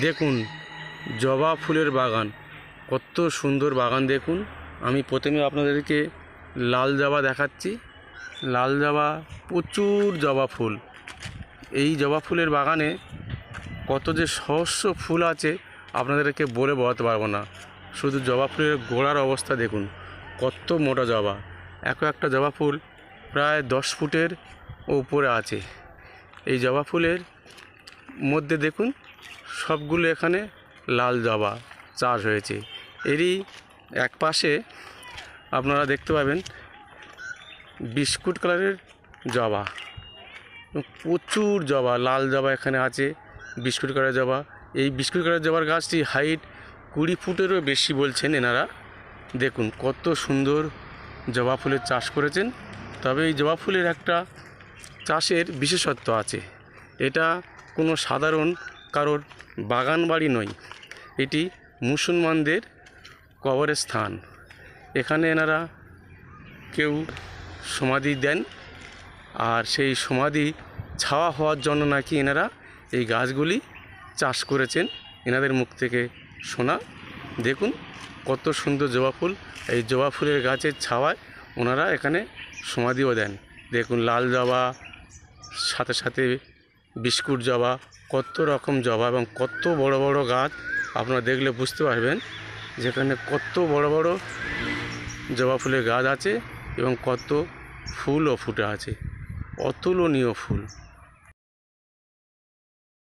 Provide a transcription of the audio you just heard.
দেখুন জবা ফুলের বাগান, কত সুন্দর বাগান দেখুন। আমি প্রথমে আপনাদেরকে লাল জবা দেখাচ্ছি। লাল জবা, প্রচুর জবা ফুল। এই জবা ফুলের বাগানে কত যে সহস্র ফুল আছে আপনাদেরকে বলে বোঝাতে পারবো না। শুধু জবা ফুলের গোড়ার অবস্থা দেখুন, কত মোটা জবা। একটা জবা ফুল প্রায় 10 ফুটের উপরে আছে। এই জবা ফুলের মধ্যে দেখুন সবগুলো এখানে লাল জবা চাষ হয়েছে। এরই এক পাশে আপনারা দেখতে পাবেন বিস্কুট কালারের জবা, প্রচুর জবা, লাল জবা এখানে আছে, বিস্কুট কালারের জবা। এই বিস্কুট কালারের জবার গাছটি হাইট 20 ফুটেরও বেশি বলছেন এনারা। দেখুন কত সুন্দর জবা ফুলের চাষ করেছেন। তবে এই জবা ফুলের একটা চাষের বিশেষত্ব আছে। এটা কোনো সাধারণ কারোর বাগান বাড়ি নয়, এটি মুসলমানদের কবরের স্থান। এখানে এনারা কেউ সমাধি দেন, আর সেই সমাধি ছাওয়া হওয়ার জন্য নাকি এনারা এই গাছগুলি চাষ করেছেন। এনাদের মুখ থেকে শোনা। দেখুন কত সুন্দর জবা ফুল। এই জবা ফুলের গাছের ছাওয়ায় ওনারা এখানে সমাধিও দেন। দেখুন লাল জবা, সাথে সাথে বিস্কুট জবা, কত রকম জবা এবং কত বড় বড় গাছ। আপনারা দেখলে বুঝতে পারবেন যেখানে কত বড় বড় জবা ফুলের গাছ আছে এবং কত ফুলও ফুটে আছে, অতুলনীয় ফুল।